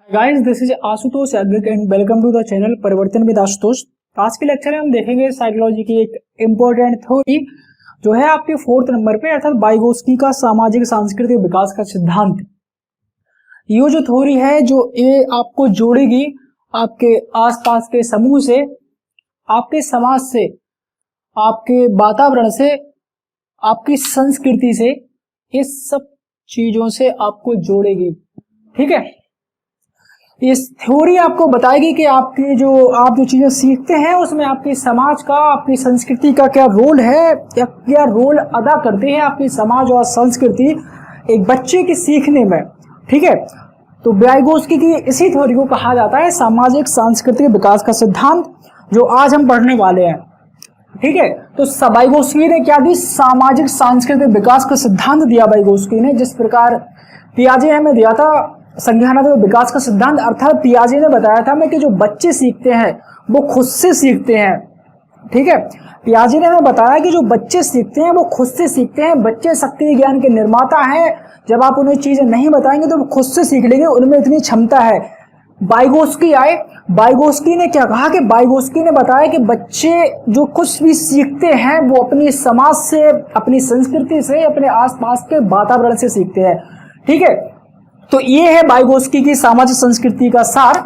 Guys this is Ashutosh Yagnik and welcome to the channel Parivartan with Ashutosh. आज के lecture में हम देखेंगे साइकोलॉजी की एक इम्पोर्टेंट थ्योरी जो है आपके 4th नंबर पे, अर्थात वाइगोत्स्की का सामाजिक सांस्कृतिक विकास का सिद्धांत। ये जो थ्योरी है जो ये आपको जोड़ेगी आपके आसपास के समूह से, आपके समाज से, आपके वातावरण से, आपकी संस्कृति से, इस सब चीजों से आपको जोड़ेगी। ठीक है, इस थ्योरी आपको बताएगी कि आपकी आप जो चीजें सीखते हैं उसमें आपके समाज का, आपकी संस्कृति का क्या रोल है या क्या रोल अदा करते हैं आपकी समाज और संस्कृति एक बच्चे के सीखने में। ठीक है, तो वाइगोत्स्की की इसी थ्योरी को कहा जाता है सामाजिक सांस्कृतिक विकास का सिद्धांत, जो आज हम पढ़ने वाले हैं। ठीक है, तो वाइगोत्स्की ने क्या दी? सामाजिक सांस्कृतिक विकास का सिद्धांत दिया वाइगोत्स्की ने, जिस प्रकार पियाजे हमें दिया था संज्ञानात्मक विकास का सिद्धांत। अर्थात पियाजे ने बताया था हमें कि जो बच्चे सीखते हैं वो खुद से सीखते हैं। ठीक है, पियाजे ने हमें बताया कि जो बच्चे सीखते हैं वो खुद से सीखते हैं। बच्चे सक्रिय ज्ञान के निर्माता हैं। जब आप उन्हें चीजें नहीं बताएंगे तो वो खुद से सीख लेंगे, उनमें इतनी क्षमता है। वाइगोत्स्की आए, वाइगोत्स्की ने क्या कहा कि वाइगोत्स्की ने बताया कि बच्चे जो कुछ भी सीखते हैं वो अपनी समाज से, अपनी संस्कृति से, अपने आसपास के वातावरण से सीखते हैं। ठीक है, तो ये है वाइगोत्स्की की सामाजिक संस्कृति का सार।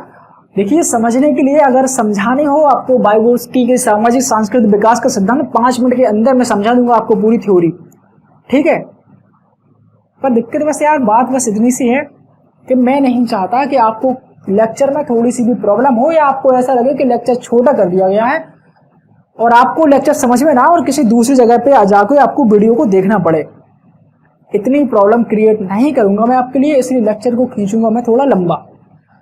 देखिए, समझने के लिए अगर समझाने हो आपको वाइगोत्स्की के सामाजिक सांस्कृतिक विकास का सिद्धांत 5 मिनट के अंदर मैं समझा दूंगा आपको पूरी थ्योरी। ठीक है, पर दिक्कत बस यार बात बस इतनी सी है कि मैं नहीं चाहता कि आपको लेक्चर में थोड़ी सी भी प्रॉब्लम हो या आपको ऐसा लगे कि लेक्चर छोटा कर दिया गया है और आपको लेक्चर समझ में ना और किसी दूसरी जगह पे आ जाकर आपको वीडियो को देखना पड़े। इतनी प्रॉब्लम क्रिएट नहीं करूंगा मैं आपके लिए, इसलिए लेक्चर को खींचूंगा मैं थोड़ा लंबा।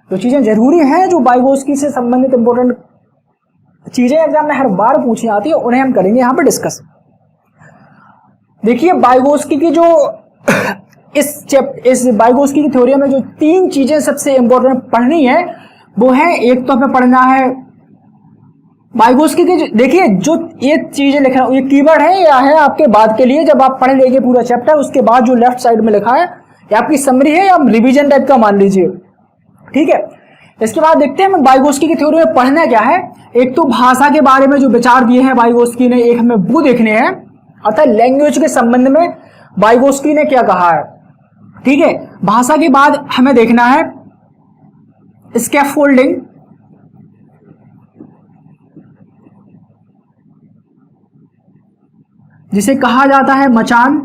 जो चीजें जरूरी हैं, जो वाइगोत्स्की से संबंधित इंपॉर्टेंट चीजें एग्जाम में हर बार पूछी आती है, उन्हें हम करेंगे यहाँ पे डिस्कस। देखिए, वाइगोत्स्की की जो इस वाइगोत्स्की की थ्योरी में जो 3 चीजें सबसे इंपॉर्टेंट पढ़नी है वो है, एक तो हमें पढ़ना है वाइगोत्स्की की। देखिए, जो ये चीजें लिखा है ये कीवर्ड है या है आपके बाद के लिए, जब आप पढ़ लेंगे पूरा चैप्टर उसके बाद जो लेफ्ट साइड में लिखा है ये आपकी समरी है या रिवीजन टाइप का मान लीजिए। ठीक है, इसके बाद देखते हैं वाइगोत्स्की की थ्योरी में पढ़ना क्या है। एक तो भाषा के बारे में जो विचार दिए हैं वाइगोत्स्की ने, एक हमें वो देखने हैं, अर्थात लैंग्वेज के संबंध में वाइगोत्स्की ने क्या कहा है। ठीक है, भाषा के बाद हमें देखना है स्कैफोल्डिंग, जिसे कहा जाता है मचान।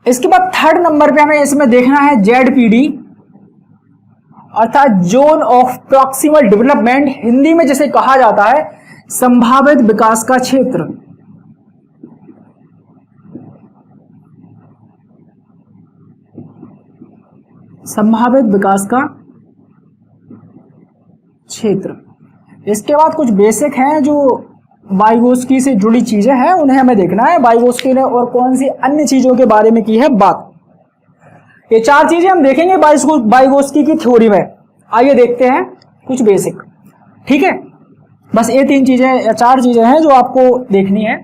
इसके बाद 3rd नंबर पे हमें इसमें देखना है ZPD, अर्थात zone of proximal development, Hindi में जिसे कहा जाता है संभावित विकास का क्षेत्र। संभावित विकास का क्षेत्र। इसके बाद कुछ बेसिक हैं जो वाइगोत्स्की से जुड़ी चीजें हैं, उन्हें हमें देखना है वाइगोत्स्की ने और कौन सी अन्य चीजों के बारे में की है बात। ये 4 चीजें हम देखेंगे वाइगोत्स्की की थ्योरी में। आइए देखते हैं कुछ बेसिक। ठीक है, बस ये 3 चीजें या 4 चीजें हैं जो आपको देखनी है।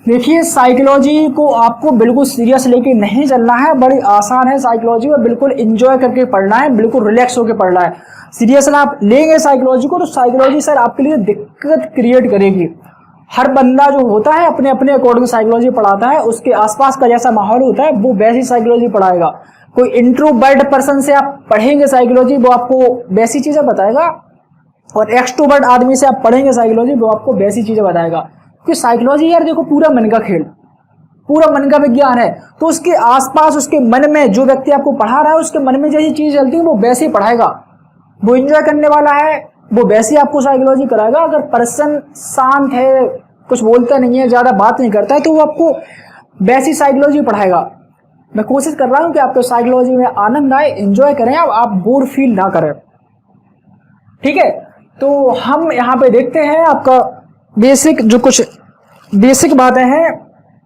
देखिए, साइकोलॉजी को आपको बिल्कुल सीरियस लेके नहीं चलना है, बड़ी आसान है साइकोलॉजी को, बिल्कुल एंजॉय करके पढ़ना है, बिल्कुल रिलैक्स होकर पढ़ना है। सीरियस आप लेंगे साइकोलॉजी को तो साइकोलॉजी सर आपके लिए दिक्कत क्रिएट करेगी। हर बंदा जो होता है अपने अपने अकॉर्डिंग साइकोलॉजी पढ़ाता है, उसके आसपास का जैसा माहौल होता है वो वैसी साइकोलॉजी पढ़ाएगा। कोई इंट्रोवर्ट पर्सन से आप पढ़ेंगे साइकोलॉजी, वो आपको वैसी चीजें बताएगा, और एक्सट्रोवर्ट आदमी से आप पढ़ेंगे साइकोलॉजी, वो आपको वैसी चीजें बताएगा। क्योंकि साइकोलॉजी यार देखो पूरा मन का खेल, पूरा मन का विज्ञान है, तो उसके आसपास उसके मन में जो व्यक्ति आपको पढ़ा रहा है उसके मन में जैसी चीज चलती है वो वैसे ही पढ़ाएगा। वो एंजॉय करने वाला है वो वैसे आपको साइकोलॉजी कराएगा। अगर पर्सन शांत है, कुछ बोलता नहीं है, ज्यादा बात नहीं करता है, तो वो आपको वैसी साइकोलॉजी पढ़ाएगा। मैं कोशिश कर रहा हूं कि आपको साइकोलॉजी में आनंद आए, एंजॉय करें, आप बोर फील ना करें। ठीक है, तो हम यहाँ पे देखते हैं आपका बेसिक जो कुछ बेसिक बातें हैं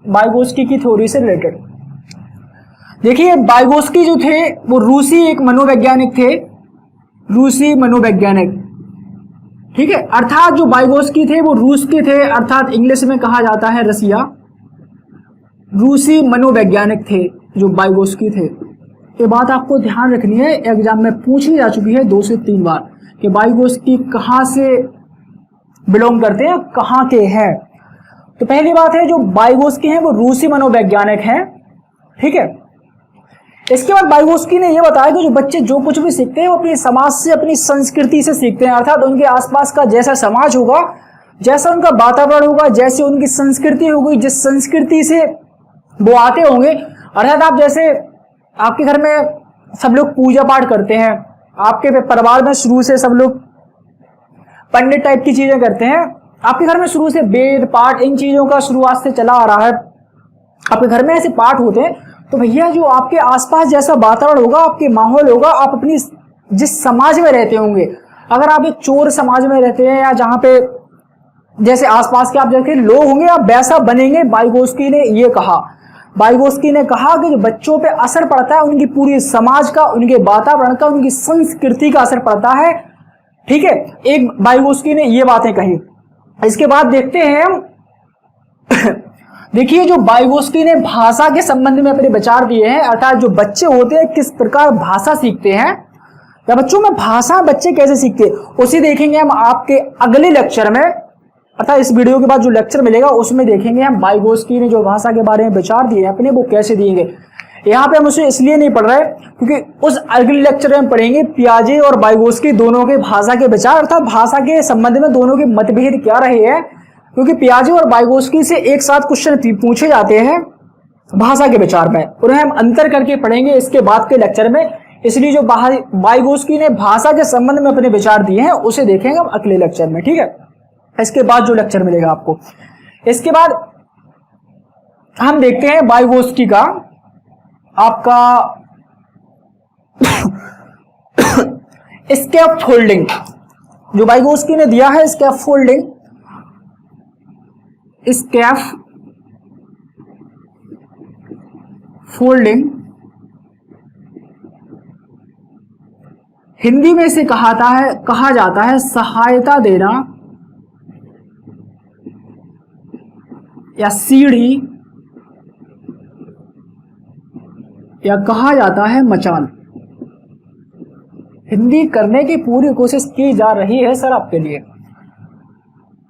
वाइगोत्स्की की थ्योरी से रिलेटेड। देखिए, वाइगोत्स्की जो थे वो रूसी एक मनोवैज्ञानिक थे, रूसी मनोवैज्ञानिक। ठीक है, अर्थात जो वाइगोत्स्की थे वो रूस के थे, अर्थात इंग्लिश में कहा जाता है रसिया। रूसी मनोवैज्ञानिक थे। जो वाइगोस्की थे। ये बात आपको ध्यान रखनी है, एग्जाम में पूछी जा चुकी है 2 से 3 बार कि वाइगोस्की कहाँ से बिलोंग करते हैं, कहाँ के हैं। तो पहली बात है, जो वाइगोस्की हैं वो रूसी मनोवैज्ञानिक हैं, ठीक है। इसके बाद वाइगोस्की ने यह बताया कि जो बच्चे जो कुछ भी सीखते हैं वो अपने समाज से, अपनी संस्कृति से सीखते हैं, अर्थात उनके आसपास का जैसा समाज होगा, जैसा उनका वातावरण होगा, जैसे उनकी संस्कृति होगी, जिस संस्कृति से वो आते होंगे, अर्थात आप जैसे आपके घर में सब लोग पूजा पाठ करते हैं, आपके परिवार में शुरू से सब लोग पंडित टाइप की चीजें करते हैं, आपके घर में शुरू से वेद पाठ इन चीजों का शुरुआत से चला आ रहा है, आपके घर में ऐसे पाठ होते हैं, तो भैया जो आपके आसपास जैसा वातावरण होगा, आपके माहौल होगा, आप अपनी जिस समाज में रहते होंगे, अगर आप एक चोर समाज में रहते हैं या जहां पे जैसे आसपास के आप जैसे लोग होंगे, आप वैसा बनेंगे। वाइगोस्की ने ये कहा, वाइगोस्की ने कहा कि जो बच्चों पे असर पड़ता है उनकी पूरी समाज का, उनके वातावरण का, उनकी संस्कृति का असर पड़ता है, ठीक है। एक वाइगोस्की ने ये बातें कही। इसके बाद देखते हैं हम देखिए जो वाइगोस्की ने भाषा के संबंध में अपने विचार दिए हैं, अर्थात जो बच्चे होते हैं किस प्रकार भाषा सीखते हैं या बच्चों में भाषा बच्चे कैसे सीखते हैं, उसी देखेंगे हम आपके अगले लेक्चर में, अर्थात इस वीडियो के बाद जो लेक्चर मिलेगा उसमें देखेंगे हम वाइगोस्की ने जो भाषा के बारे में विचार दिए हैं अपने, वो कैसे दिएंगे। यहाँ पे हम उसे इसलिए नहीं पढ़ रहे क्योंकि उस अगले लेक्चर में पढ़ेंगे पियाजे और वाइगोस्की दोनों के भाषा के विचार, अर्थात भाषा के संबंध में दोनों के मतभेद क्या रहे हैं, क्योंकि पियाजे और वाइगोस्की से एक साथ क्वेश्चन पूछे जाते हैं भाषा के विचार में, उन्हें हम अंतर करके पढ़ेंगे इसके बाद के लेक्चर में। इसलिए जो वाइगोस्की ने भाषा के संबंध में अपने विचार दिए हैं उसे देखेंगे हम अगले लेक्चर में, ठीक है। इसके बाद जो लेक्चर मिलेगा आपको, इसके बाद हम देखते हैं वाइगोस्की का आपका स्कैफोल्डिंग, जो वाइगोस्की ने दिया है स्कैफोल्डिंग, स्कैफोल्डिंग हिंदी में इसे कहा जाता है सहायता देना या सीढ़ी या कहा जाता है मचान। हिंदी करने की पूरी कोशिश की जा रही है सर आपके लिए,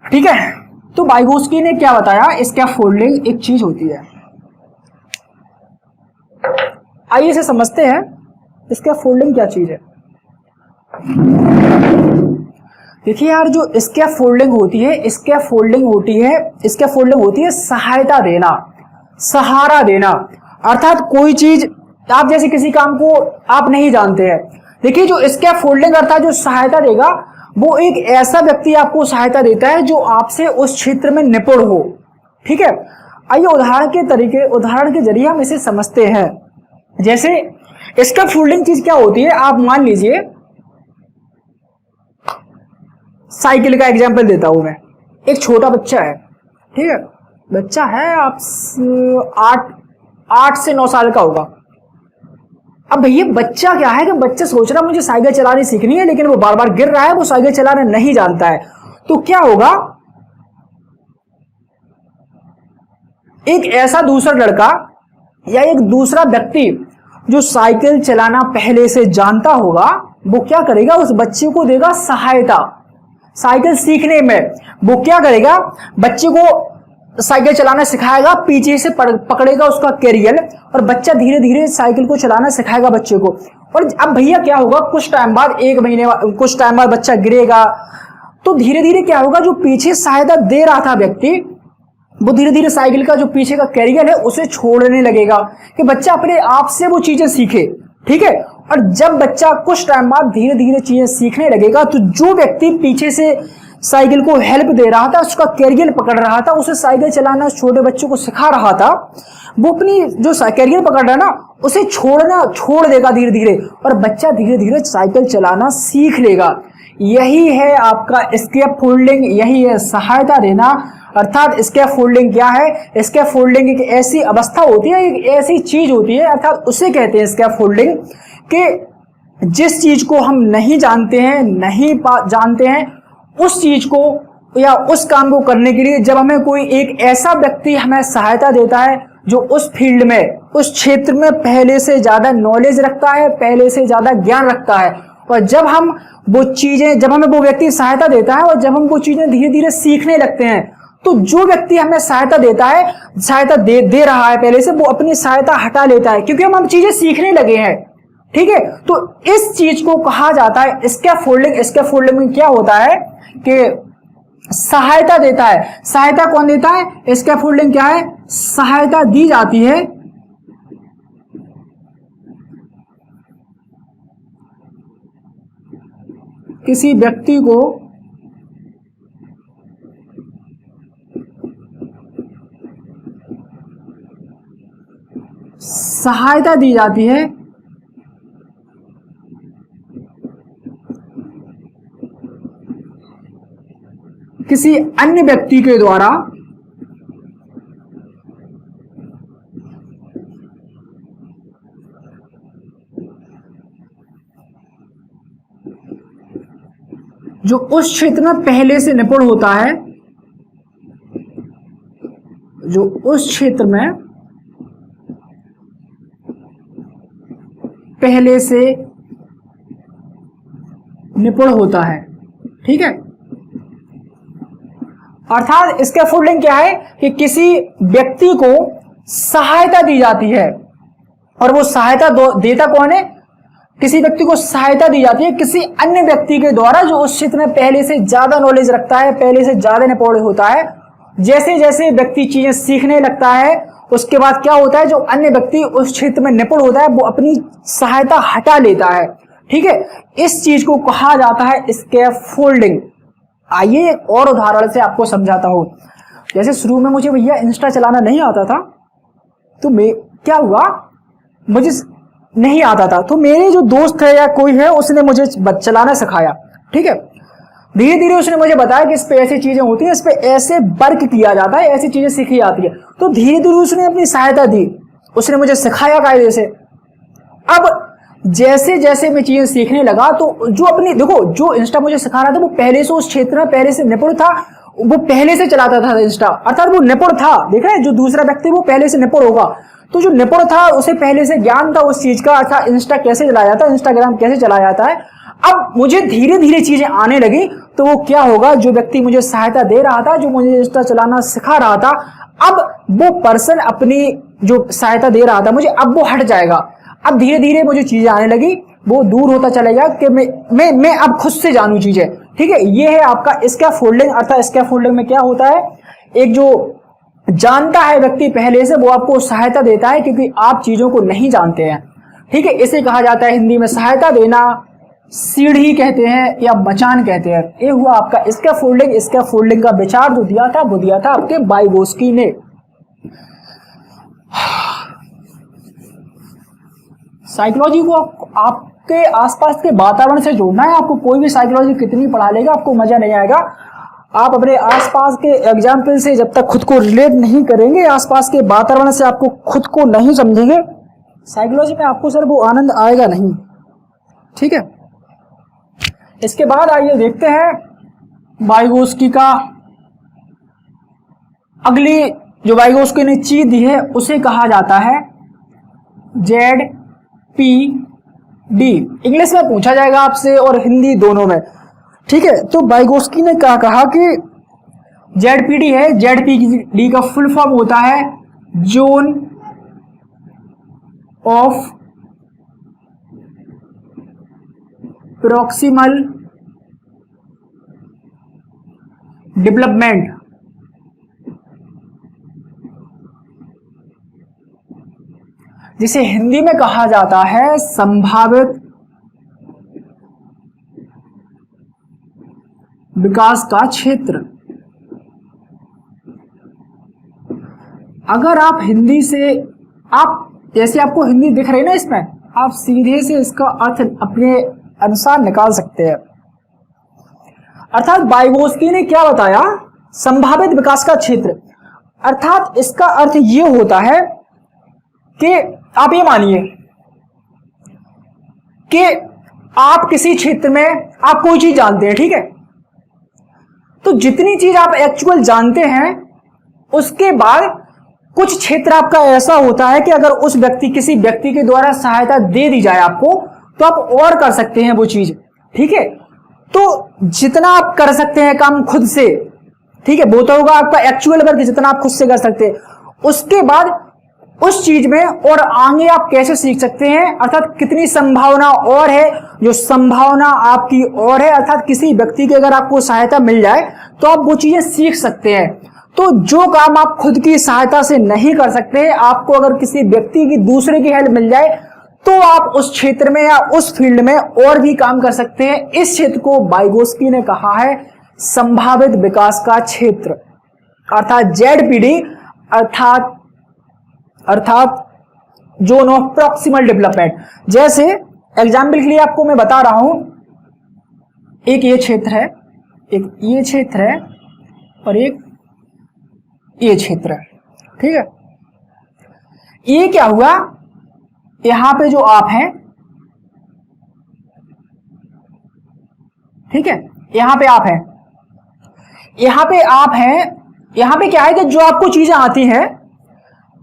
ठीक है। तो वाइगोस्की ने क्या बताया, स्कैफोल्डिंग एक चीज होती है। आइए इसे समझते हैं स्कैफोल्डिंग क्या चीज है। देखिए यार, जो स्कैफोल्डिंग होती है, स्कैफोल्डिंग होती है सहायता देना, सहारा देना, अर्थात कोई चीज आप जैसे किसी काम को आप नहीं जानते हैं, देखिए जो स्कैफोल्डिंग अर्थात जो सहायता देगा वो एक ऐसा व्यक्ति आपको सहायता देता है जो आपसे उस क्षेत्र में निपुण हो, ठीक है। आइए उदाहरण के जरिए हम इसे समझते हैं। जैसे स्कैफोल्डिंग चीज क्या होती है, आप मान लीजिए साइकिल का एग्जांपल देता हूं मैं। एक छोटा बच्चा है, ठीक है, बच्चा है आप 8 से 9 साल का होगा। अब भैया बच्चा क्या है कि बच्चा सोच रहा मुझे साइकिल चलानी सीखनी है, लेकिन वो बार बार गिर रहा है, वो साइकिल चलाना नहीं जानता है। तो क्या होगा, एक ऐसा दूसरा लड़का या एक दूसरा व्यक्ति जो साइकिल चलाना पहले से जानता होगा, वो क्या करेगा, उस बच्चे को देगा सहायता साइकिल सीखने में। वो क्या करेगा, बच्चे को साइकिल चलाना सिखाएगा, पीछे से पकड़ेगा उसका कैरियर और बच्चा धीरे धीरे साइकिल को चलाना सिखाएगा बच्चे को। और अब भैया क्या होगा, कुछ टाइम बाद, 1 महीने कुछ टाइम बाद बच्चा गिरेगा, तो धीरे धीरे क्या होगा, जो पीछे सहायता दे रहा था व्यक्ति, वो धीरे धीरे साइकिल का जो पीछे का कैरियर है उसे छोड़ने लगेगा कि बच्चा अपने आप से वो चीजें सीखे, ठीक है। और जब बच्चा कुछ टाइम बाद धीरे धीरे चीजें सीखने लगेगा, तो जो व्यक्ति पीछे से साइकिल को हेल्प दे रहा था, उसका कैरियर पकड़ रहा था, उसे साइकिल चलाना उस छोटे बच्चे को सिखा रहा था, वो अपनी जो कैरियर पकड़ रहा है ना उसे छोड़ देगा धीरे धीरे, और बच्चा धीरे धीरे साइकिल चलाना सीख लेगा। यही है आपका स्कैफोल्डिंग, यही है सहायता देना। अर्थात स्कैफोल्डिंग क्या है, स्कैफोल्डिंग एक ऐसी अवस्था होती है, एक ऐसी चीज होती है, अर्थात उसे कहते हैं स्कैफोल्डिंग, कि जिस चीज को हम नहीं जानते हैं उस चीज को या उस काम को करने के लिए जब हमें कोई एक ऐसा व्यक्ति हमें सहायता देता है जो उस फील्ड में, उस क्षेत्र में पहले से ज्यादा नॉलेज रखता है, पहले से ज्यादा ज्ञान रखता है। और जब हम वो चीजें, जब हमें वो व्यक्ति सहायता देता है और जब हम वो चीजें धीरे धीरे सीखने लगते हैं, तो जो व्यक्ति हमें सहायता देता है, सहायता दे रहा है पहले से, वो अपनी सहायता हटा लेता है, क्योंकि हम चीजें सीखने लगे हैं। ठीक है, तो इस चीज को कहा जाता है स्कैफोल्डिंग। स्कैफोल्डिंग में क्या होता है कि सहायता देता है। सहायता कौन देता है? स्कैफोल्डिंग क्या है? सहायता दी जाती है किसी व्यक्ति को सहायता दी जाती है किसी अन्य व्यक्ति के द्वारा जो उस क्षेत्र में पहले से निपुण होता है, जो उस क्षेत्र में पहले से निपुण होता है। ठीक है, अर्थात स्कैफोल्डिंग क्या है कि किसी व्यक्ति को सहायता दी जाती है, और वो सहायता देता कौन है? किसी व्यक्ति को सहायता दी जाती है किसी अन्य व्यक्ति के द्वारा जो उस क्षेत्र में पहले से ज्यादा नॉलेज रखता है, पहले से ज्यादा निपुण होता है। जैसे जैसे व्यक्ति चीजें सीखने लगता है, उसके बाद क्या होता है, जो अन्य व्यक्ति उस क्षेत्र में निपुण होता है वो अपनी सहायता हटा लेता है। ठीक है, इस चीज को कहा जाता है स्कैफोल्डिंग। आइए एक और उदाहरण से आपको समझाता हूं। जैसे शुरू में मुझे भैया इंस्टा चलाना नहीं आता था, तो क्या हुआ, मुझे नहीं आता था, तो मेरे जो दोस्त है या कोई है उसने मुझे चलाना सिखाया। ठीक है, धीरे धीरे उसने मुझे बताया कि इस पे ऐसी चीजें होती हैं, इस पे ऐसे वर्क किया जाता है, ऐसी चीजें सीखी जाती है। तो धीरे धीरे उसने अपनी सहायता दी, उसने मुझे सिखाया कायदे से। अब जैसे जैसे मैं चीजें सीखने लगा, तो जो अपनी देखो, जो इंस्टा मुझे सिखा रहा था वो पहले से उस क्षेत्र में पहले से निपुण था, वो पहले से चलाता था इंस्टा, अर्थात वो निपुण था। देख रहे हैं, जो दूसरा व्यक्ति वो पहले से निपुण होगा, तो जो निपुण था उसे पहले से ज्ञान था उस चीज का, अर्थात इंस्टा कैसे चलाया जाता है, इंस्टाग्राम कैसे चलाया जाता है। अब मुझे धीरे धीरे चीजें आने लगी, तो वो क्या होगा, जो व्यक्ति मुझे सहायता दे रहा था, जो मुझे इंस्टा चलाना सिखा रहा था, अब वो पर्सन अपनी जो सहायता दे रहा था मुझे, अब वो हट जाएगा। अब धीरे धीरे मुझे चीजें आने लगी, वो दूर होता चलेगा कि मैं अब खुद से जानूं चीजें। ठीक है, ये है आपका स्कैफोल्डिंग। अर्थात स्कैफोल्डिंग में क्या होता है, एक जो जानता है व्यक्ति पहले से, वो आपको सहायता देता है क्योंकि आप चीजों को नहीं जानते हैं। ठीक है, इसे कहा जाता है हिंदी में सहायता देना, सीढ़ी कहते हैं या मचान कहते हैं। ये हुआ आपका स्कैफोल्डिंग। स्कैफोल्डिंग का विचार जो दिया था वो दिया था आपके वाइगोस्की ने। साइकोलॉजी को आपके आसपास के वातावरण से जोड़ना है। आपको कोई भी साइकोलॉजी कितनी पढ़ा लेगा, आपको मजा नहीं आएगा। आप अपने आसपास के एग्जाम्पल से जब तक खुद को रिलेट नहीं करेंगे, आसपास के वातावरण से आपको खुद को नहीं समझेंगे, साइकोलॉजी में आपको सर वो आनंद आएगा नहीं। ठीक है, इसके बाद आइए देखते हैं वाइगोस्की का अगली, जो वाइगोस्की ने चीज दी है उसे कहा जाता है ZPD। इंग्लिश में पूछा जाएगा आपसे और हिंदी दोनों में। ठीक है, तो वाइगोस्की ने क्या कहा कि ZPD है, ZPD का फुल फॉर्म होता है जोन ऑफ प्रॉक्सिमल डेवलपमेंट। जिसे हिंदी में कहा जाता है संभावित विकास का क्षेत्र। अगर आप हिंदी से, आप जैसे आपको हिंदी दिख रही है ना, इसमें आप सीधे से इसका अर्थ अपने अनुसार निकाल सकते हैं। अर्थात वाइगोस्की ने क्या बताया, संभावित विकास का क्षेत्र, अर्थात इसका अर्थ ये होता है कि आप ये मानिए कि आप किसी क्षेत्र में आप कोई चीज जानते हैं। ठीक है, तो जितनी चीज आप एक्चुअल जानते हैं उसके बाद कुछ क्षेत्र आपका ऐसा होता है कि अगर उस व्यक्ति किसी व्यक्ति के द्वारा सहायता दे दी जाए आपको तो आप और कर सकते हैं वो चीज, ठीक है। तो जितना आप कर सकते हैं काम खुद से, ठीक है, वो तो होगा आपका एक्चुअल वर्क जितना आप खुद से कर सकते हैं। उसके बाद उस चीज में और आगे आप कैसे सीख सकते हैं, अर्थात कितनी संभावना और है, जो संभावना आपकी और है, अर्थात किसी व्यक्ति की अगर आपको सहायता मिल जाए तो आप वो चीजें सीख सकते हैं। तो जो काम आप खुद की सहायता से नहीं कर सकते, आपको अगर किसी व्यक्ति की दूसरे की हेल्प मिल जाए तो आप उस क्षेत्र में या उस फील्ड में और भी काम कर सकते हैं। इस क्षेत्र को वाइगोस्की ने कहा है संभावित विकास का क्षेत्र, अर्थात ZPD, अर्थात जोन ऑफ प्रॉक्सिमल डेवलपमेंट। जैसे एग्जाम्पल के लिए आपको मैं बता रहा हूं, एक ये क्षेत्र है, एक ये क्षेत्र है और एक ये क्षेत्र है, ठीक है। ये क्या हुआ, यहां पे जो आप हैं, ठीक है, यहां पे आप हैं, यहां पे आप हैं, यहां पे क्या है कि जो आपको चीजें आती हैं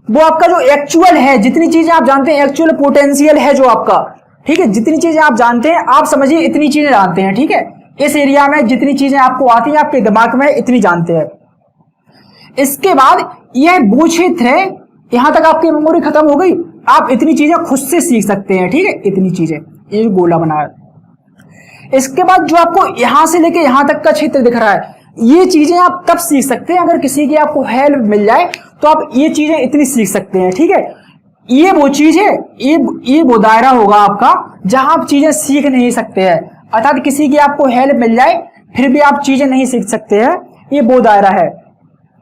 वो आपका जो एक्चुअल है, जितनी चीजें आप जानते हैं, एक्चुअल पोटेंशियल है जो आपका, ठीक है, जितनी चीजें आप जानते हैं, आप समझिए इतनी चीजें जानते हैं, ठीक है। इस एरिया में जितनी चीजें आपको आती हैं आपके दिमाग में इतनी जानते हैं। इसके बाद यह वो क्षेत्र है, यहां तक आपकी मेमोरी खत्म हो गई, आप इतनी चीजें खुद से सीख सकते हैं, ठीक है, इतनी चीजें, ये जो गोला बना है। इसके बाद जो आपको यहां से लेके यहां तक का क्षेत्र दिख रहा है, ये चीजें आप तब सीख सकते हैं अगर किसी की आपको हेल्प मिल जाए, तो आप ये चीजें इतनी सीख सकते हैं, ठीक है। ये वो चीज है, ये वो दायरा होगा आपका जहां आप चीजें सीख नहीं सकते हैं, अर्थात किसी की आपको हेल्प मिल जाए फिर भी आप चीजें नहीं सीख सकते हैं, ये वो दायरा है,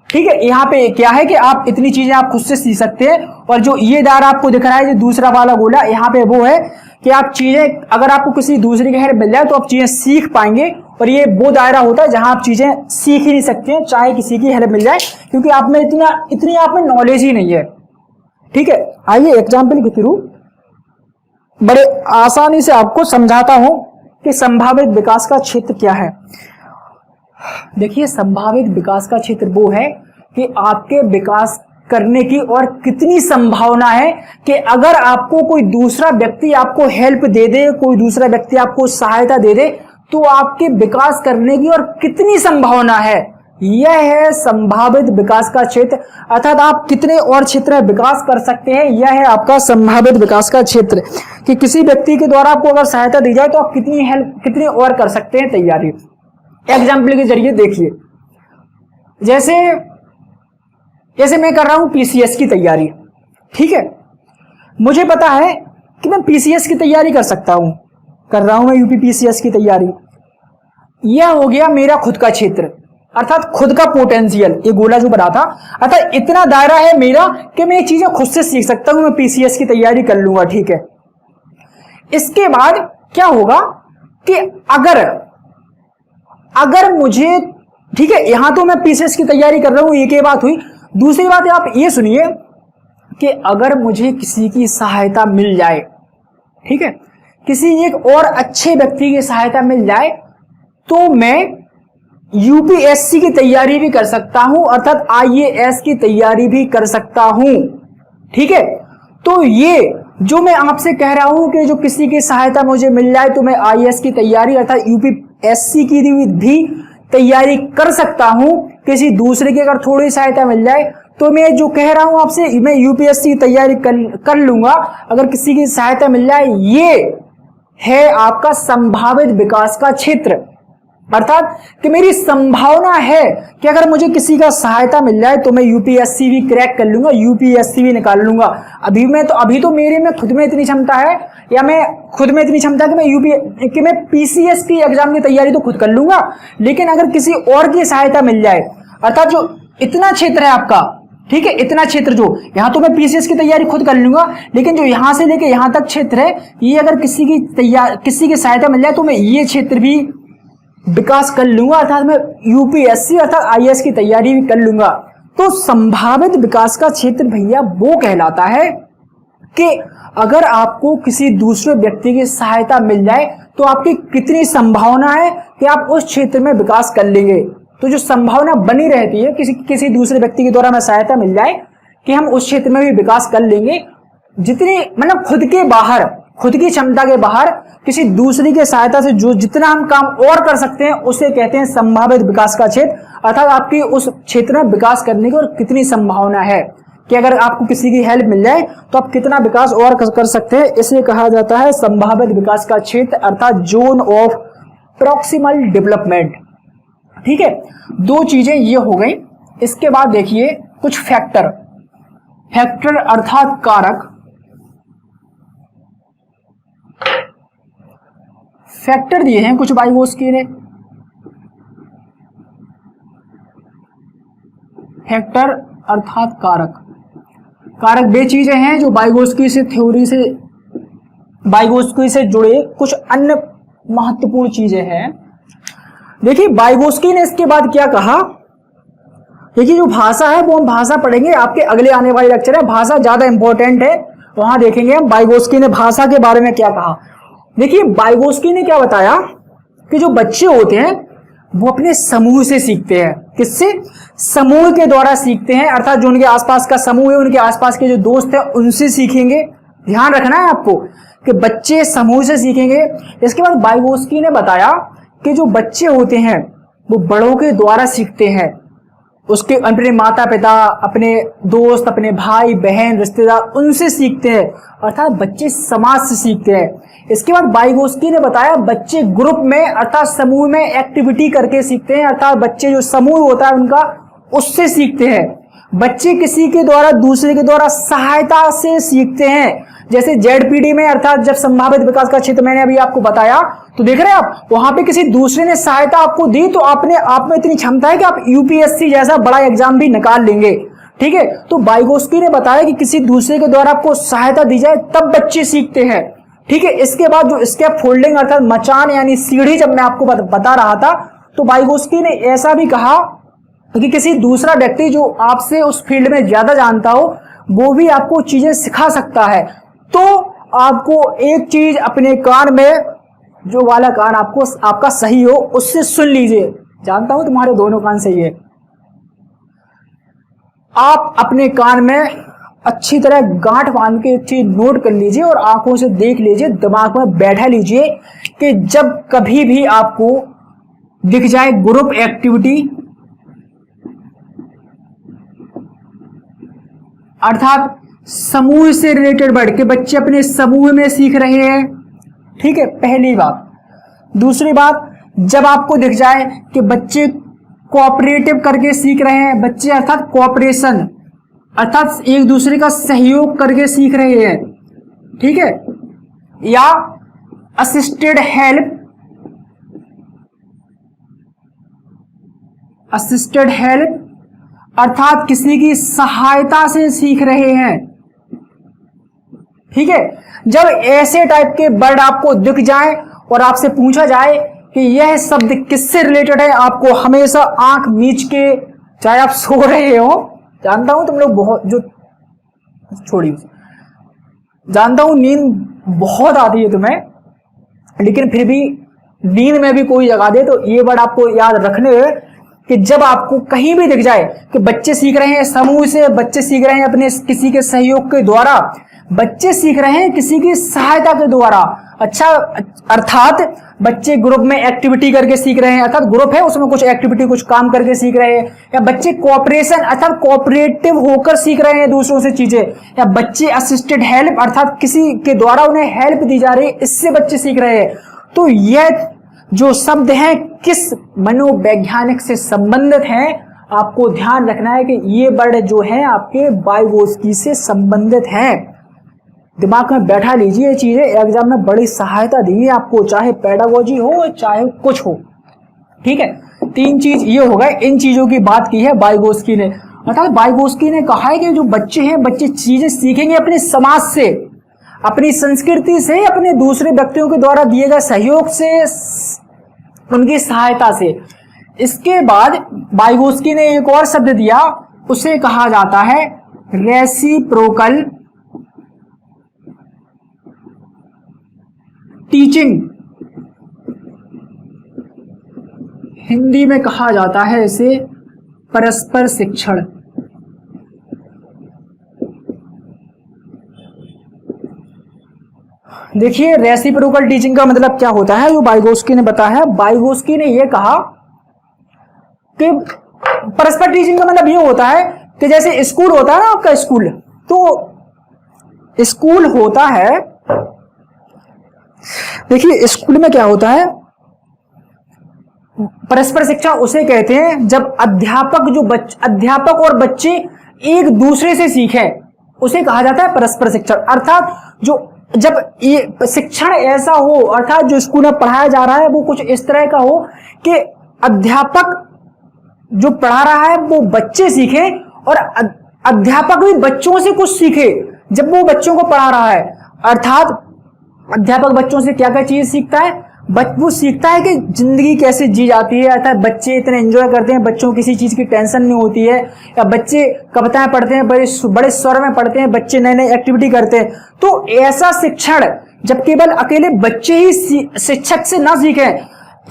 ठीक है। यहाँ पे क्या है कि आप इतनी चीजें आप खुद से सीख सकते हैं। और जो ये दायरा आपको दिख रहा है, जो दूसरा वाला गोला, यहाँ पे वो है कि आप चीजें, अगर आपको किसी दूसरे की हेल्प मिल जाए तो आप चीजें सीख पाएंगे। और ये वो दायरा होता है जहां आप चीजें सीख ही नहीं सकते हैं चाहे किसी की हेल्प मिल जाए, क्योंकि आप में इतनी आप में नॉलेज ही नहीं है, ठीक है। आइए एग्जाम्पल के थ्रू बड़े आसानी से आपको समझाता हूं कि संभावित विकास का क्षेत्र क्या है। देखिए, संभावित विकास का क्षेत्र वो है कि आपके विकास करने की और कितनी संभावना है कि अगर आपको कोई दूसरा व्यक्ति आपको हेल्प दे दे, कोई दूसरा व्यक्ति आपको सहायता दे दे, तो आपके विकास करने की और कितनी संभावना है, यह है संभावित विकास का क्षेत्र। अर्थात आप कितने और क्षेत्र में विकास कर सकते हैं, यह है आपका संभावित विकास का क्षेत्र। कि किसी व्यक्ति के द्वारा आपको अगर सहायता दी जाए तो आप कितनी हेल्प, कितनी और कर सकते हैं तैयारी। एग्जाम्पल के जरिए देखिए, जैसे मैं कर रहा हूं पीसीएस की तैयारी, ठीक है। मुझे पता है कि मैं पीसीएस की तैयारी कर सकता हूं, कर रहा हूं मैं यूपी पीसीएस की तैयारी। यह हो गया मेरा खुद का क्षेत्र, अर्थात खुद का पोटेंशियल, ये गोला जो बना था, अर्थात इतना दायरा है मेरा कि मैं ये चीजें खुद से सीख सकता हूं, मैं पीसीएस की तैयारी कर लूंगा, ठीक है। इसके बाद क्या होगा कि अगर मुझे, ठीक है, यहां तो मैं पीसीएस की तैयारी कर रहा हूं, एक ही बात हुई। दूसरी बात आप ये सुनिए कि अगर मुझे किसी की सहायता मिल जाए, ठीक है, किसी एक और अच्छे व्यक्ति की सहायता मिल जाए, तो मैं यूपीएससी की तैयारी भी कर सकता हूं, अर्थात आईएएस की तैयारी भी कर सकता हूं, ठीक है। तो ये जो मैं आपसे कह रहा हूं कि जो किसी की सहायता मुझे मिल जाए तो मैं आईएएस की तैयारी अर्थात यूपीएससी की भी तैयारी कर सकता हूं, किसी दूसरे की अगर थोड़ी सहायता मिल जाए तो मैं जो कह रहा हूं आपसे, मैं यूपीएससी की तैयारी कर लूंगा अगर किसी की सहायता मिल जाए। ये है आपका संभावित विकास का क्षेत्र, अर्थात कि मेरी संभावना है कि अगर मुझे किसी का सहायता मिल जाए तो मैं यूपीएससी भी क्रैक कर लूंगा, यूपीएससी भी निकाल लूंगा। अभी तो मेरे में खुद में इतनी क्षमता है, या मैं खुद में इतनी क्षमता है कि मैं पीसीएस की एग्जाम की तैयारी तो खुद कर लूंगा, लेकिन अगर किसी और की सहायता मिल जाए, अर्थात जो इतना क्षेत्र है आपका, ठीक है, इतना क्षेत्र जो यहां तो मैं पीसीएस की तैयारी खुद कर लूंगा, लेकिन जो यहां से लेके यहां तक क्षेत्र है, ये अगर किसी की सहायता मिल जाए तो मैं ये क्षेत्र भी विकास कर लूंगा, अर्थात मैं यूपीएससी अर्थात आईएएस की तैयारी भी कर लूंगा। तो संभावित विकास का क्षेत्र भैया वो कहलाता है कि अगर आपको किसी दूसरे व्यक्ति की सहायता मिल जाए तो आपकी कितनी संभावना है कि आप उस क्षेत्र में विकास कर लेंगे। तो जो संभावना बनी रहती है किसी दूसरे व्यक्ति के द्वारा हमें सहायता मिल जाए, कि हम उस क्षेत्र में भी विकास कर लेंगे जितनी मतलब खुद के बाहर, खुद की क्षमता के बाहर किसी दूसरी के सहायता से जो जितना हम काम और कर सकते हैं उसे कहते हैं संभावित विकास का क्षेत्र। अर्थात आपकी उस क्षेत्र में विकास करने की और कितनी संभावना है कि अगर आपको किसी की हेल्प मिल जाए तो आप कितना विकास और कर सकते हैं, इसे कहा जाता है संभावित विकास का क्षेत्र अर्थात जोन ऑफ प्रॉक्सिमल डेवलपमेंट। ठीक है, दो चीजें ये हो गई। इसके बाद देखिए कुछ फैक्टर, फैक्टर अर्थात कारक, फैक्टर दिए हैं कुछ वाइगोत्स्की ने। फैक्टर अर्थात कारक, कारक वे चीजें हैं जो वाइगोत्स्की से थ्योरी से, वाइगोत्स्की से जुड़े कुछ अन्य महत्वपूर्ण चीजें हैं। देखिए वाइगोत्स्की ने इसके बाद क्या कहा, देखिए जो भाषा है वो हम भाषा पढ़ेंगे, आपके अगले आने वाले लेक्चर है भाषा ज्यादा इंपॉर्टेंट है, वहां देखेंगे हम वाइगोत्स्की ने भाषा के बारे में क्या कहा। देखिए वाइगोत्स्की ने क्या बताया कि जो बच्चे होते हैं वो अपने समूह से सीखते हैं। किससे? समूह के द्वारा सीखते हैं, अर्थात जो उनके आसपास का समूह है, उनके आसपास के जो दोस्त हैं उनसे सीखेंगे। ध्यान रखना है आपको कि बच्चे समूह से सीखेंगे। इसके बाद वाइगोत्स्की ने बताया कि जो बच्चे होते हैं वो बड़ों के द्वारा सीखते हैं, उसके अपने माता पिता, अपने दोस्त, अपने भाई बहन, रिश्तेदार, उनसे सीखते हैं, अर्थात बच्चे समाज से सीखते हैं। इसके बाद वाइगोत्स्की ने बताया बच्चे ग्रुप में अर्थात समूह में एक्टिविटी करके सीखते हैं, अर्थात बच्चे जो समूह होता है उनका उससे सीखते हैं। बच्चे किसी के द्वारा दूसरे के द्वारा सहायता से सीखते हैं, जैसे जेडपीडी में अर्थात जब संभावित विकास का क्षेत्र मैंने अभी आपको बताया तो देख रहे हैं आप वहां पे किसी दूसरे ने सहायता आपको दी तो आपने आप में इतनी क्षमता है कि आप यूपीएससी जैसा बड़ा एग्जाम भी निकाल लेंगे। ठीक है, तो वाइगोत्स्की ने बताया कि किसी दूसरे के द्वारा आपको सहायता दी जाए तब बच्चे सीखते हैं। ठीक है, इसके बाद जो स्केप फोल्डिंग अर्थात मचान यानी सीढ़ी जब मैं आपको बता रहा था तो वाइगोत्स्की ने ऐसा भी कहा कि किसी दूसरा व्यक्ति जो आपसे उस फील्ड में ज्यादा जानता हो वो भी आपको चीजें सिखा सकता है। तो आपको एक चीज अपने कान में, जो वाला कान आपको आपका सही हो उससे सुन लीजिए। जानता हूं तुम्हारे दोनों कान सही है, आप अपने कान में अच्छी तरह गांठ बांध के चीज नोट कर लीजिए और आंखों से देख लीजिए, दिमाग में बैठा लीजिए कि जब कभी भी आपको दिख जाए ग्रुप एक्टिविटी अर्थात समूह से रिलेटेड वर्ड के बच्चे अपने समूह में सीख रहे हैं। ठीक है, पहली बात। दूसरी बात, जब आपको दिख जाए कि बच्चे कोऑपरेटिव करके सीख रहे हैं, बच्चे अर्थात कोऑपरेशन अर्थात एक दूसरे का सहयोग करके सीख रहे हैं। ठीक है, या असिस्टेड हेल्प, असिस्टेड हेल्प अर्थात किसी की सहायता से सीख रहे हैं। ठीक है, जब ऐसे टाइप के वर्ड आपको दिख जाए और आपसे पूछा जाए कि यह शब्द किससे रिलेटेड है, आपको हमेशा आंख मीच के, चाहे आप सो रहे हो, जानता हूं तुम लोग बहुत, जो छोड़िए, जानता हूं नींद बहुत आती है तुम्हें, लेकिन फिर भी नींद में भी कोई जगा दे तो ये वर्ड आपको याद रखने कि जब आपको कहीं भी दिख जाए कि बच्चे सीख रहे हैं समूह से, बच्चे सीख रहे हैं अपने किसी के सहयोग के द्वारा, बच्चे सीख रहे हैं किसी की सहायता के द्वारा, अच्छा अर्थात बच्चे ग्रुप में एक्टिविटी करके सीख रहे हैं, अर्थात ग्रुप है उसमें कुछ एक्टिविटी कुछ काम करके सीख रहे हैं, या बच्चे कोऑपरेशन अर्थात कोऑपरेटिव होकर सीख रहे हैं दूसरों से चीजें, या बच्चे असिस्टेड हेल्प अर्थात किसी के द्वारा उन्हें हेल्प दी जा रही है, इससे बच्चे सीख रहे हैं। तो यह जो शब्द हैं किस मनोवैज्ञानिक से संबंधित हैं, आपको ध्यान रखना है कि ये वर्ड जो है आपके वाइगोत्स्की से संबंधित हैं। दिमाग में बैठा लीजिए, ये चीजें एग्जाम में बड़ी सहायता देंगी आपको, चाहे पेडागोजी हो चाहे कुछ हो। ठीक है, तीन चीज ये हो गए, इन चीजों की बात की है वाइगोत्स्की ने। अर्थात वाइगोत्स्की ने कहा है कि जो बच्चे हैं बच्चे चीजें सीखेंगे अपने समाज से, अपनी संस्कृति से, अपने दूसरे व्यक्तियों के द्वारा दिए गए सहयोग से, उनकी सहायता से। इसके बाद वाइगोत्स्की ने एक और शब्द दिया, उसे कहा जाता है रेसिप्रोकल टीचिंग, हिंदी में कहा जाता है इसे परस्पर शिक्षण। देखिए रेसिप्रोकल टीचिंग का मतलब क्या होता है, जो वाइगोस्की ने बताया है। वाइगोस्की ने यह कहा कि परस्पर टीचिंग का मतलब ये होता है कि जैसे स्कूल होता है ना आपका स्कूल, तो स्कूल होता है, देखिए स्कूल में क्या होता है, परस्पर शिक्षा उसे कहते हैं जब अध्यापक और बच्चे एक दूसरे से सीखें, उसे कहा जाता है परस्पर शिक्षण। अर्थात जब ये शिक्षण ऐसा हो, अर्थात जो स्कूल में पढ़ाया जा रहा है वो कुछ इस तरह का हो कि अध्यापक जो पढ़ा रहा है वो बच्चे सीखें और अध्यापक भी बच्चों से कुछ सीखे जब वो बच्चों को पढ़ा रहा है। अर्थात अध्यापक बच्चों से क्या क्या चीज सीखता है, वो सीखता है कि जिंदगी कैसे जी जाती है, अर्थात बच्चे इतने एंजॉय करते हैं, बच्चों को किसी चीज की टेंशन नहीं होती है, या बच्चे कविताएं पढ़ते हैं, बड़े स्वर में पढ़ते हैं, बच्चे नए नए एक्टिविटी करते हैं। तो ऐसा शिक्षण जब केवल अकेले बच्चे ही शिक्षक से ना सीखें,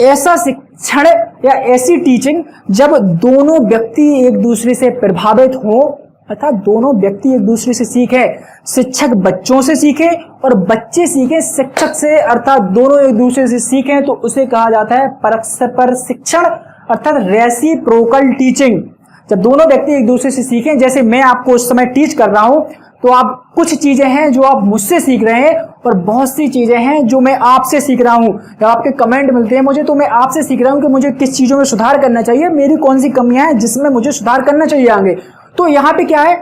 ऐसा शिक्षण या ऐसी टीचिंग जब दोनों व्यक्ति एक दूसरे से प्रभावित हो, अर्थात दोनों व्यक्ति एक दूसरे से सीखे, शिक्षक बच्चों से सीखे और बच्चे सीखे शिक्षक से, अर्थात दोनों एक दूसरे से सीखें, तो उसे कहा जाता है परस्पर शिक्षण, अर्थात रेसिप्रोकल टीचिंग। जब दोनों व्यक्ति एक दूसरे से सीखें, जैसे मैं आपको उस समय टीच कर रहा हूं, तो आप कुछ चीजें हैं जो आप मुझसे सीख रहे हैं और बहुत सी चीजें हैं जो मैं आपसे सीख रहा हूं। जब आपके कमेंट मिलते हैं मुझे, तो मैं आपसे सीख रहा हूं कि मुझे किस चीजों में सुधार करना चाहिए, मेरी कौन सी कमियां हैं जिसमें मुझे सुधार करना चाहिए आगे। तो यहाँ पे क्या है,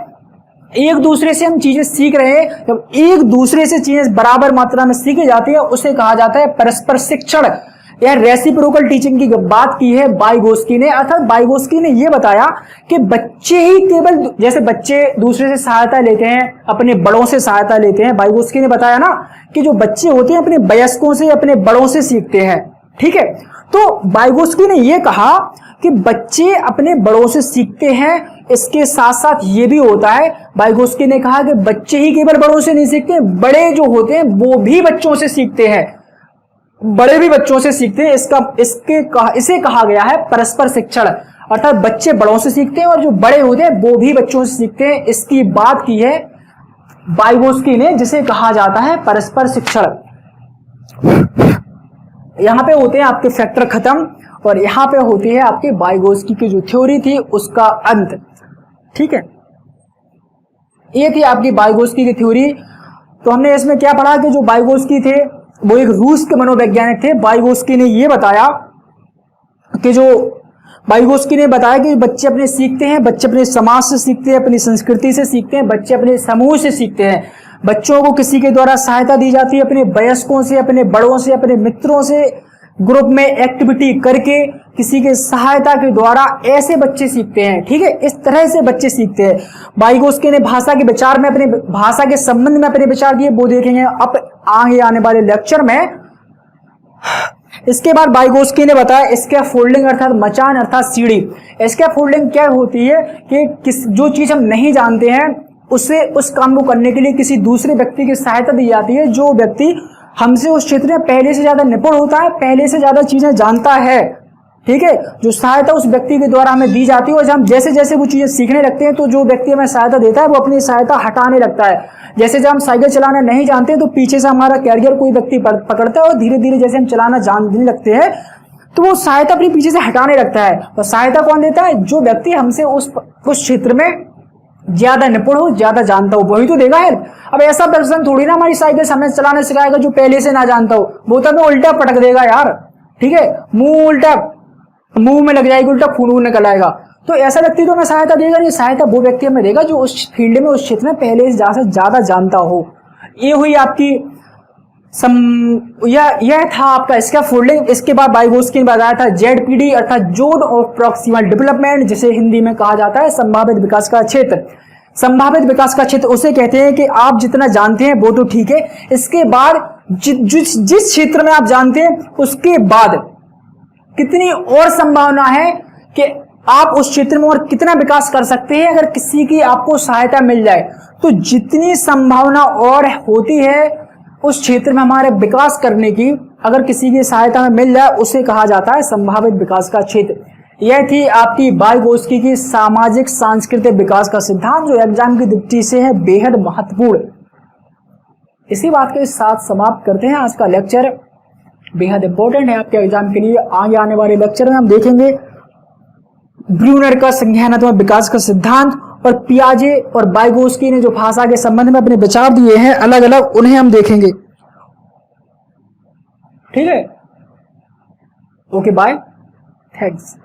एक दूसरे से हम चीजें सीख रहे हैं। जब एक दूसरे से चीजें बराबर मात्रा में सीखी जाती है उसे कहा जाता है परस्पर शिक्षण या रेसिप्रोकल टीचिंग की बात की है वाइगोस्की ने। अर्थात वाइगोस्की ने यह बताया कि बच्चे ही केवल, जैसे बच्चे दूसरे से सहायता लेते हैं, अपने बड़ों से सहायता लेते हैं, वाइगोस्की ने बताया ना कि जो बच्चे होते हैं अपने वयस्कों से, अपने बड़ों से सीखते हैं, ठीक है। तो वाइगोस्की ने यह कहा कि बच्चे अपने बड़ों से सीखते हैं, इसके साथ साथ ये भी होता है, वाइगोस्की ने कहा कि बच्चे ही केवल बड़ों से नहीं सीखते, बड़े जो होते हैं वो भी बच्चों से सीखते हैं, बड़े भी बच्चों से सीखते हैं। इसे कहा गया है परस्पर शिक्षण, अर्थात बच्चे बड़ों से सीखते हैं और जो बड़े होते हैं वो भी बच्चों से सीखते हैं। इसकी बात की है वाइगोस्की ने, जिसे कहा जाता है परस्पर शिक्षण। यहां पे होते हैं आपके फैक्टर खत्म और यहां पे होती है आपकी वाइगोस्की की जो थ्योरी थी उसका अंत, ठीक है। ये थी आपकी वाइगोस्की की थ्योरी। तो हमने इसमें क्या पढ़ा कि जो वाइगोस्की थे वो एक रूस के मनोवैज्ञानिक थे। वाइगोस्की ने ये बताया कि बच्चे अपने सीखते हैं, बच्चे अपने समाज से सीखते हैं, अपनी संस्कृति से सीखते हैं, बच्चे अपने समूह से सीखते हैं। बच्चों को किसी के द्वारा सहायता दी जाती है, अपने वयस्कों से, अपने बड़ों से, अपने मित्रों से ग्रुप में एक्टिविटी करके, किसी के सहायता के द्वारा ऐसे बच्चे सीखते हैं, ठीक है। इस तरह से बच्चे सीखते हैं। वाइगोस्की ने भाषा के विचार में, अपने भाषा के संबंध में अपने विचार दिए, वो देखेंगे अब आगे आने वाले लेक्चर में। इसके बाद वाइगोस्की ने बताया स्कैफोल्डिंग अर्थात मचान अर्थात सीढ़ी। स्कैफोल्डिंग क्या होती है कि जो चीज हम नहीं जानते हैं उस काम को करने के लिए किसी दूसरे व्यक्ति की सहायता दी जाती है, जो व्यक्ति हमसे उस क्षेत्र में पहले से ज्यादा निपुण होता है, पहले से ज्यादा चीजें जानता है, ठीक है। जो सहायता उस व्यक्ति के द्वारा हमें दी जाती है और हम जैसे जैसे वो चीजें सीखने लगते हैं तो जो व्यक्ति हमें सहायता देता है वो अपनी सहायता हटाने लगता है। जैसे जब हम साइकिल चलाना नहीं जानते तो पीछे से हमारा कैरियर कोई व्यक्ति पकड़ता है और धीरे धीरे जैसे हम चलाना जानने लगते हैं तो वो सहायता अपने पीछे से हटाने लगता है। और सहायता कौन देता है? जो व्यक्ति हमसे उस क्षेत्र में ज्यादा निपुण हो, ज्यादा जानता हो, वही तो देगा हेल्प। अब ऐसा पर्सन थोड़ी ना हमारी साइकिल हमें चलाना सिखाएगा जो पहले से ना जानता हो, वो तो हमें उल्टा पटक देगा यार, ठीक है। मुंह में लग जाएगी उल्टा, खून निकल आएगा। तो ऐसा व्यक्ति तो हमें सहायता देगा नहीं, सहायता वो व्यक्ति हमें देगा जो उस फील्ड में, उस क्षेत्र में पहले से ज्यादा जानता हो। ये हुई आपकी यह था आपका स्कैफोल्डिंग। इसके बाद वाइगोस्की ने बताया था ZPD अर्थात जोन ऑफ प्रॉक्सिमल डेवलपमेंट, जिसे हिंदी में कहा जाता है संभावित विकास का क्षेत्र। संभावित विकास का क्षेत्र उसे कहते हैं कि आप जितना जानते हैं वो तो ठीक है, इसके बाद जिस क्षेत्र में आप जानते हैं उसके बाद कितनी और संभावना है कि आप उस क्षेत्र में और कितना विकास कर सकते हैं अगर किसी की आपको सहायता मिल जाए। तो जितनी संभावना और होती है उस क्षेत्र में हमारे विकास करने की, अगर किसी की सहायता में मिल जाए, उसे कहा जाता है संभावित विकास का क्षेत्र। यह थी आपकी वाइगोस्की की सामाजिक सांस्कृतिक विकास का सिद्धांत, जो एग्जाम की दृष्टि से है बेहद महत्वपूर्ण। इसी बात के साथ समाप्त करते हैं आज का लेक्चर। बेहद इंपॉर्टेंट है आपके एग्जाम के लिए। आगे आने वाले लेक्चर में हम देखेंगे ब्रूनर का संज्ञानात्मक विकास का सिद्धांत और पियाजे और वाइगोत्स्की ने जो भाषा के संबंध में अपने विचार दिए हैं अलग अलग, उन्हें हम देखेंगे। ठीक है, ओके बाय, थैंक्स।